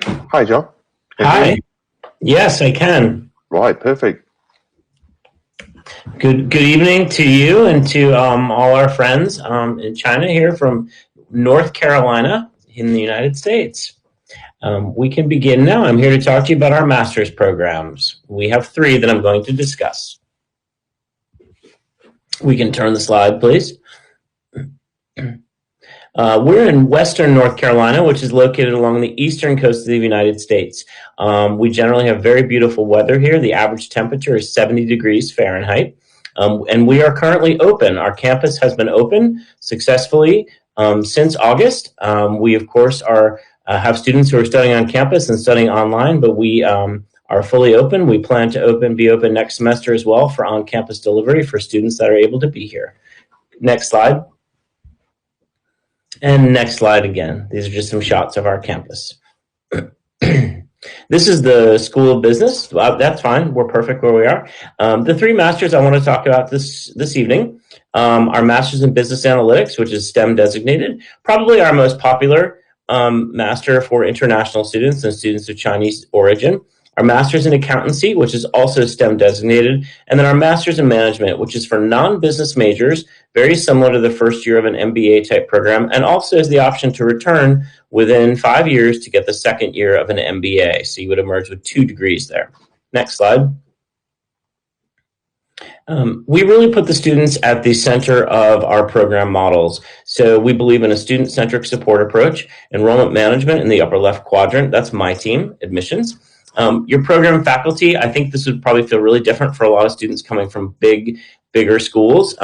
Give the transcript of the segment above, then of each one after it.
Hi, John. Can you hear Hi. me? Yes, I can. Right, perfect. Good evening to you and to all our friends in China here from North Carolina in the United States. We can begin now. I'm here to talk to you about our master's programs. We have three that I'm going to discuss. We can turn the slide, please. We're in Western North Carolina, which is located along the eastern coast of the United States. We generally have very beautiful weather here. The average temperature is 70 degrees Fahrenheit. And we are currently open. Our campus has been open successfully since August. We, of course, have students who are studying on campus and studying online, but we are fully open. We plan to be open next semester as well for on-campus delivery for students that are able to be here. Next slide. And next slide again. These are just some shots of our campus. This is the School of Business. That's fine. We're perfect where we are. The three masters I want to talk about this evening are Masters in Business Analytics, which is STEM designated, probably our most popular master for international students and students of Chinese origin. Our Masters in Accountancy, which is also STEM designated, and then our Masters in Management, which is for non-business majors, very similar to the first year of an MBA type program, and also has the option to return within 5 years to get the second year of an MBA. So you would emerge with 2 degrees there. Next slide. We really put the students at the center of our program models. So we believe in a student-centric support approach, enrollment management in the upper left quadrant. That's my team, admissions. Your program faculty, I think this would probably feel really different for a lot of students coming from bigger schools.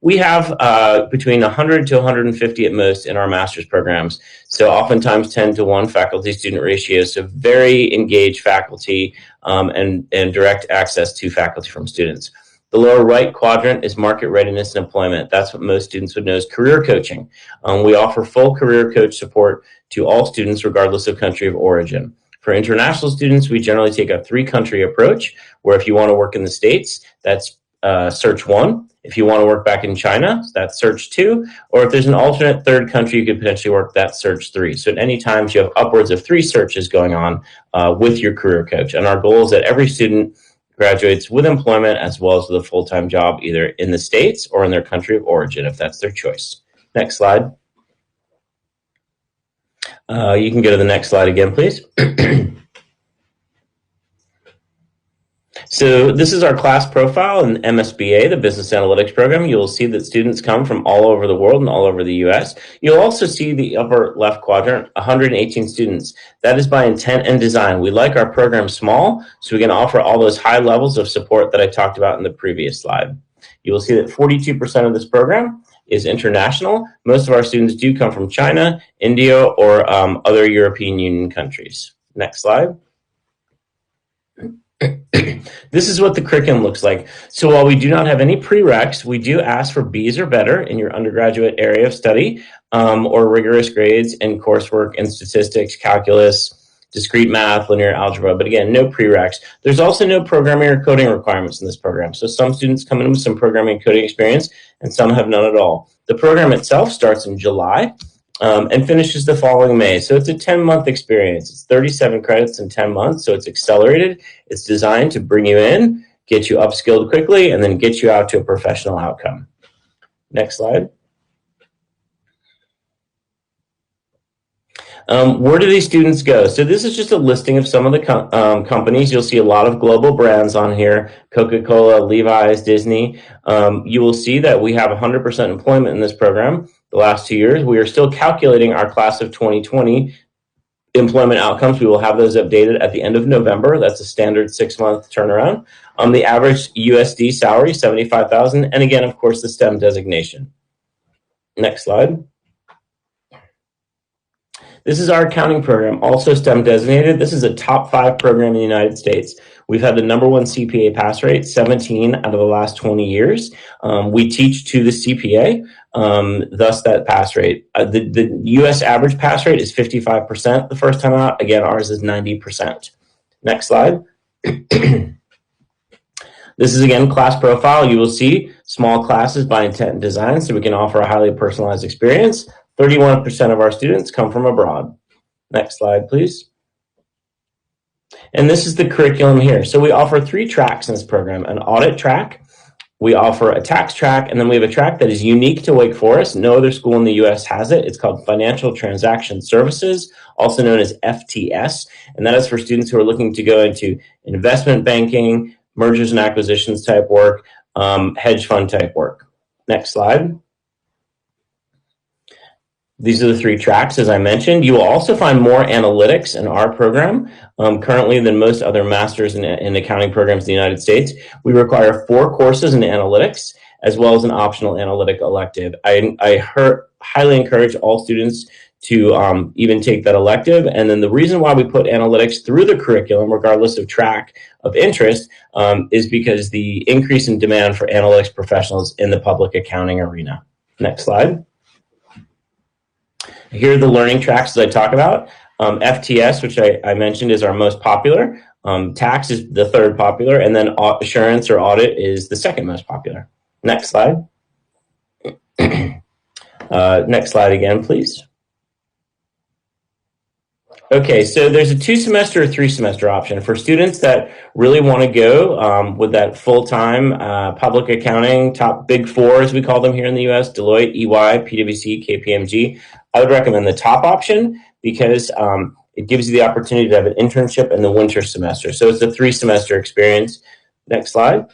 We have between 100 to 150 at most in our master's programs. So oftentimes 10 to 1 faculty-student ratio. So very engaged faculty and direct access to faculty from students. The lower right quadrant is market readiness and employment. That's what most students would know as career coaching. We offer full career coach support to all students regardless of country of origin. For international students, we generally take a 3-country approach, where if you want to work in the States, that's search 1. If you want to work back in China, that's search 2. Or if there's an alternate third country, you could potentially work that search 3. So at any time, you have upwards of 3 searches going on with your career coach. And our goal is that every student graduates with employment as well as with a full-time job, either in the States or in their country of origin, if that's their choice. Next slide. You can go to the next slide again, please. So this is our class profile in MSBA, the Business Analytics program. You'll see that students come from all over the world and all over the US. You'll also see the upper left quadrant, 118 students. That is by intent and design. We like our program small, so we can offer all those high levels of support that I talked about in the previous slide. You will see that 42% of this program is international. Most of our students do come from China, India, or other European Union countries. Next slide. This is what the curriculum looks like. So while we do not have any prereqs, we do ask for Bs or better in your undergraduate area of study, or rigorous grades in coursework in statistics, calculus, discrete math, linear algebra, but again, no prereqs. There's also no programming or coding requirements in this program. So some students come in with some programming and coding experience, and some have none at all. The program itself starts in July and finishes the following May. So it's a 10-month experience. It's 37 credits in 10 months, so it's accelerated. It's designed to bring you in, get you upskilled quickly, and then get you out to a professional outcome. Next slide. Where do these students go? So this is just a listing of some of the companies. You'll see a lot of global brands on here: Coca-Cola, Levi's, Disney. You will see that we have 100% employment in this program the last 2 years. We are still calculating our class of 2020 employment outcomes. We will have those updated at the end of November. That's a standard 6-month turnaround. The average USD salary, $75,000. And again, of course, the STEM designation. Next slide. This is our accounting program, also STEM designated. This is a top 5 program in the United States. We've had the #1 CPA pass rate, 17 out of the last 20 years. We teach to the CPA, thus that pass rate. The US average pass rate is 55% the first time out. Again, ours is 90%. Next slide. This is, again, class profile. You will see small classes by intent and design, so we can offer a highly personalized experience. 31% of our students come from abroad. Next slide, please. And this is the curriculum here. So we offer 3 tracks in this program: an audit track, we offer a tax track, and then we have a track that is unique to Wake Forest. No other school in the US has it. It's called Financial Transaction Services, also known as FTS. And that is for students who are looking to go into investment banking, mergers and acquisitions type work, hedge fund type work. Next slide. These are the 3 tracks, as I mentioned. You will also find more analytics in our program currently than most other masters in accounting programs in the United States. We require 4 courses in analytics, as well as an optional analytic elective. I highly encourage all students to even take that elective. And then the reason why we put analytics through the curriculum, regardless of track of interest, is because the increase in demand for analytics professionals in the public accounting arena. Next slide. Here are the learning tracks that I talk about. FTS, which I mentioned, is our most popular. Tax is the 3rd popular, and then assurance or audit is the 2nd most popular. Next slide. Next slide again, please. Okay, so there's a 2-semester or 3-semester option for students that really want to go with that full-time public accounting, top Big 4, as we call them here in the US, Deloitte, EY, PwC, KPMG. I would recommend the top option because it gives you the opportunity to have an internship in the winter semester. So it's a 3-semester experience. Next slide.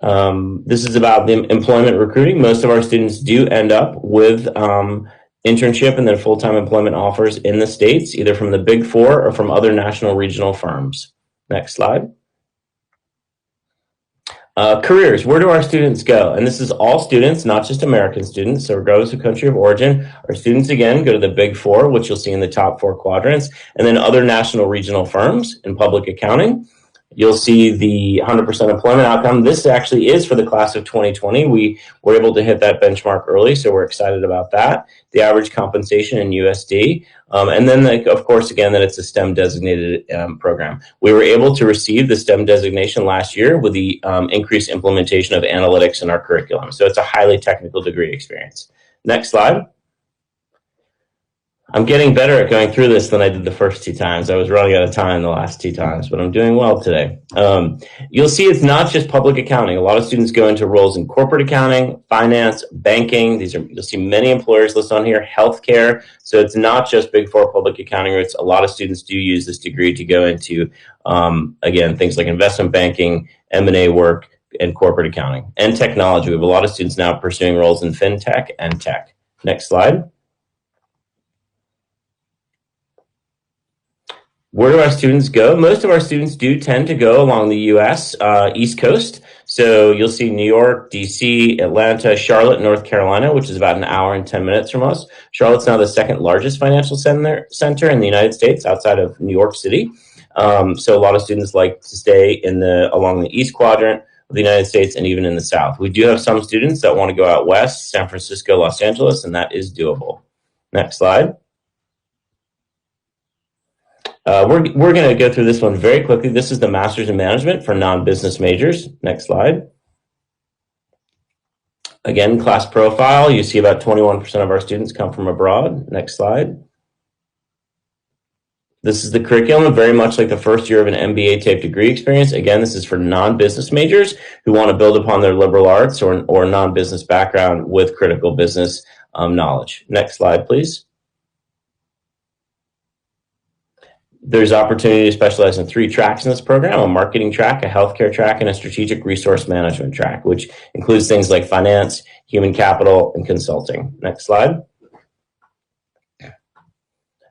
This is about the employment recruiting. Most of our students do end up with internship and then full-time employment offers in the States, either from the Big 4 or from other national regional firms. Next slide. Careers, where do our students go? And this is all students, not just American students. So regardless of country of origin, our students, again, go to the Big 4, which you'll see in the top 4 quadrants, and then other national regional firms in public accounting. You'll see the 100% employment outcome. This actually is for the class of 2020. We were able to hit that benchmark early, so we're excited about that. The average compensation in USD. And then, of course, again, that it's a STEM designated program. We were able to receive the STEM designation last year with the increased implementation of analytics in our curriculum. So it's a highly technical degree experience. Next slide. I'm getting better at going through this than I did the first 2 times. I was running out of time the last 2 times, but I'm doing well today. You'll see it's not just public accounting. A lot of students go into roles in corporate accounting, finance, banking. You'll see many employers listed on here, healthcare. So it's not just Big 4 public accounting routes. A lot of students do use this degree to go into, again, things like investment banking, M&A work, and corporate accounting, and technology. We have a lot of students now pursuing roles in fintech and tech. Next slide. Where do our students go? Most of our students do tend to go along the US East Coast. So you'll see New York, DC, Atlanta, Charlotte, North Carolina, which is about an hour and 10 minutes from us. Charlotte's now the 2nd largest financial center in the United States outside of New York City. So a lot of students like to stay along the East Quadrant of the United States and even in the South. We do have some students that want to go out west, San Francisco, Los Angeles, and that is doable. Next slide. We're going to go through this one very quickly. This is the Master's in Management for non-business majors. Next slide. Again, class profile. You see about 21% of our students come from abroad. Next slide. This is the curriculum, very much like the first year of an MBA type degree experience. Again, this is for non-business majors who want to build upon their liberal arts or non-business background with critical business knowledge. Next slide, please. There's opportunity to specialize in 3 tracks in this program: a marketing track, a healthcare track, and a strategic resource management track, which includes things like finance, human capital, and consulting. Next slide.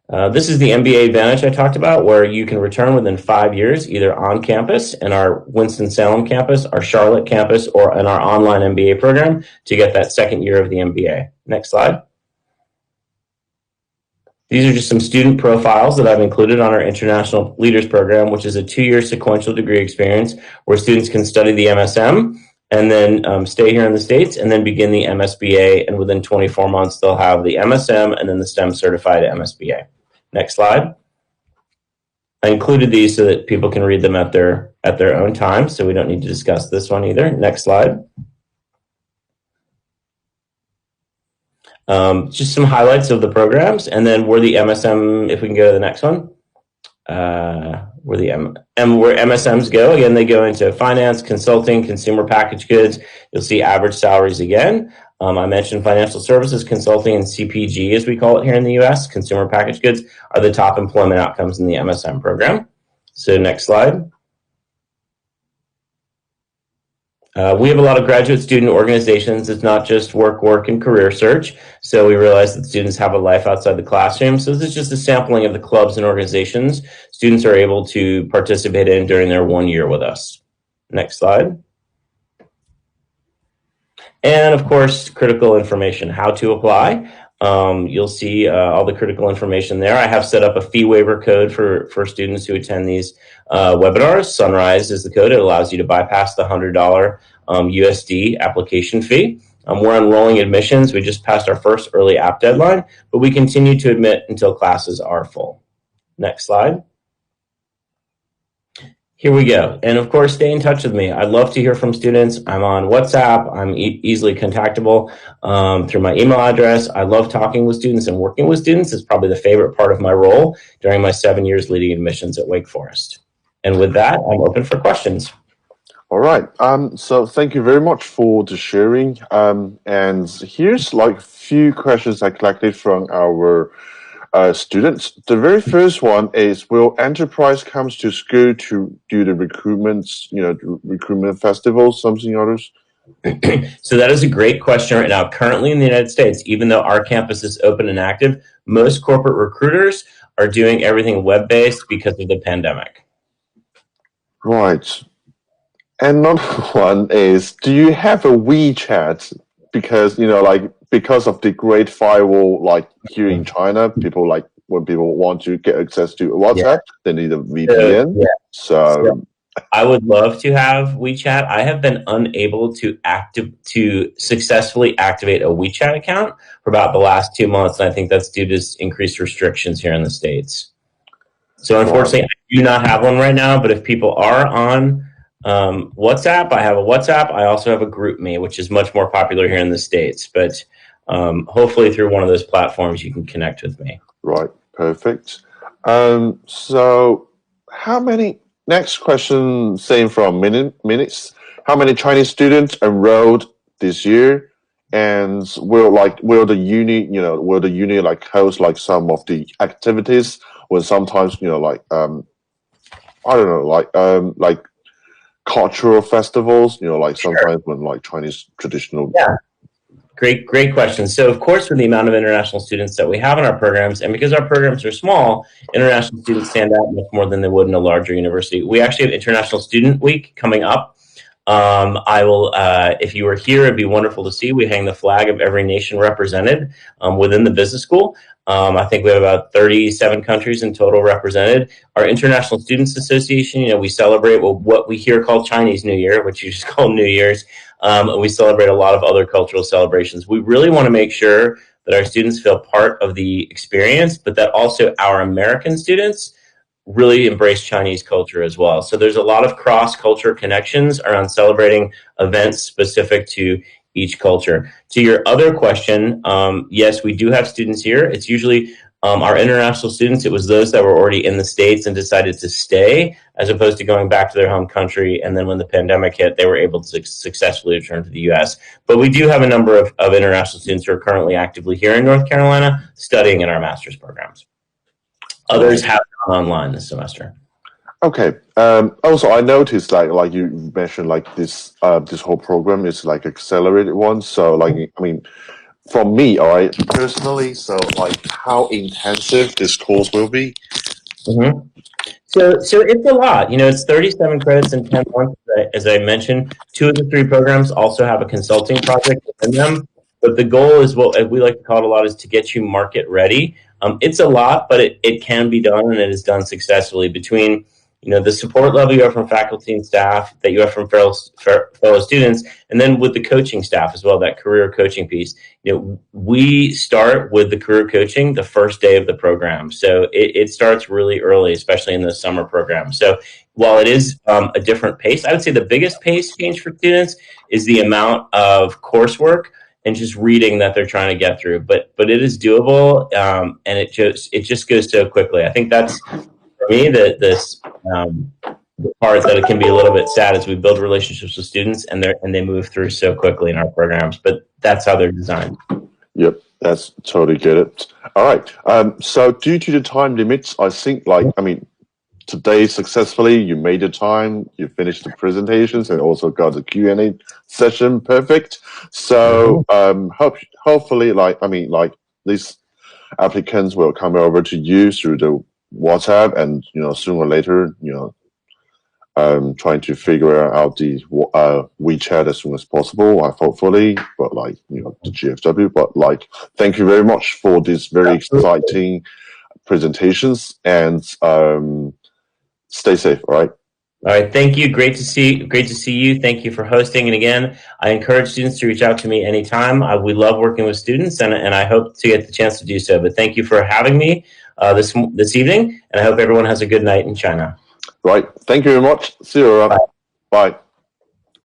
This is the Mba Advantage I talked about, where you can return within 5 years, either on campus in our Winston-Salem campus, our Charlotte campus, or in our online MBA program to get that 2nd year of the MBA. Next slide. These are just some student profiles that I've included on our International Leaders Program, which is a 2-year sequential degree experience where students can study the MSM and then stay here in the States and then begin the MSBA. And within 24 months, they'll have the MSM and then the STEM certified MSBA. Next slide. I included these so that people can read them at their own time, so we don't need to discuss this one either. Next slide. Just some highlights of the programs, and then we're the MSM, if we can go to the next one. where MSMs go. Again, they go into finance, consulting, consumer packaged goods. You'll see average salaries again. I mentioned financial services, consulting, and CPG, as we call it here in the US, consumer packaged goods, are the top employment outcomes in the MSM program. So next slide. We have a lot of graduate student organizations. It's not just work, and career search. So we realize that students have a life outside the classroom. So this is just a sampling of the clubs and organizations students are able to participate in during their 1 year with us. Next slide. And of course, critical information, how to apply. You'll see all the critical information there. I have set up a fee waiver code for students who attend these webinars. Sunrise is the code. It allows you to bypass the $100 USD application fee. We're enrolling admissions. We just passed our first early app deadline, but we continue to admit until classes are full. Next slide. Here we go. And of course, stay in touch with me. I'd love to hear from students. I'm on WhatsApp. I'm easily contactable through my email address. I love talking with students and working with students. It's probably the favorite part of my role during my 7 years leading admissions at Wake Forest. And with that, I'm open for questions. All right. So thank you very much for the sharing. And here's like a few questions I collected from our students. The very first one is, will Enterprise comes to school to do the recruitments, recruitment festivals, something others? So that is a great question right now. Currently in the United States, even though our campus is open and active, most corporate recruiters are doing everything web-based because of the pandemic. Right. Another one is, do you have a WeChat? Because, because of the Great Firewall, like here in China, people when people want to get access to WhatsApp, they need a VPN. So I would love to have WeChat. I have been unable to successfully activate a WeChat account for about the last 2 months, and I think that's due to increased restrictions here in the States. So unfortunately, I do not have one right now, but if people are on WhatsApp, I have a WhatsApp. I also have a GroupMe, which is much more popular here in the States, but hopefully through one of those platforms, you can connect with me. Right. Perfect. So how many, next question, same from minutes. How many Chinese students enrolled this year? And will the uni, host some of the activities, or sometimes, I don't know, like cultural festivals, sometimes when Chinese traditional. Yeah. Great question. So of course, with the amount of international students that we have in our programs, and because our programs are small, international students stand out much more than they would in a larger university. We actually have International Student Week coming up. I will, if you were here, it'd be wonderful to see. We hang the flag of every nation represented within the business school. I think we have about 37 countries in total represented. Our International Students Association, we celebrate what we here call Chinese New Year, which you just call New Year's. And we celebrate a lot of other cultural celebrations. We really want to make sure that our students feel part of the experience, but that also our American students really embrace Chinese culture as well. So there's a lot of cross-culture connections around celebrating events specific to each culture. To your other question, yes, we do have students here. It's usually our international students. It was those that were already in the States and decided to stay, as opposed to going back to their home country. And then when the pandemic hit, they were able to successfully return to the US. But we do have a number of international students who are currently actively here in North Carolina studying in our master's programs. Others have gone online this semester. Okay. Also, I noticed like you mentioned this this whole program is like accelerated one. So from me, all right, personally, so how intensive this course will be? Mm-hmm. So it's a lot. It's 37 credits in 10 months. As I mentioned, 2 of the 3 programs also have a consulting project within them. But the goal is, what we like to call it a lot, is to get you market ready. It's a lot, but it can be done, and it is done successfully between the support level you have from faculty and staff, that you have from fellow students, and then with the coaching staff as well, that career coaching piece. We start with the career coaching the first day of the program. So it starts really early, especially in the summer program. So while it is a different pace, I would say the biggest pace change for students is the amount of coursework and just reading that they're trying to get through. But it is doable, and it just goes so quickly. I think that's for me, the part that it can be a little bit sad is we build relationships with students and they move through so quickly in our programs, but that's how they're designed. Yep, that's totally get it. All right. So due to the time limits, I think today successfully you made the time, you finished the presentations and also got the Q&A session perfect. So hopefully these applicants will come over to you through the WhatsApp and sooner or later trying to figure out the WeChat as soon as possible, hopefully, but the GFW. But thank you very much for these very exciting presentations, and stay safe. All right. All right. Thank you. Great to see you. Thank you for hosting. And again, I encourage students to reach out to me anytime. We love working with students, and I hope to get the chance to do so. But thank you for having me this evening, and I hope everyone has a good night in China. Right. Thank you very much. See you around. Bye.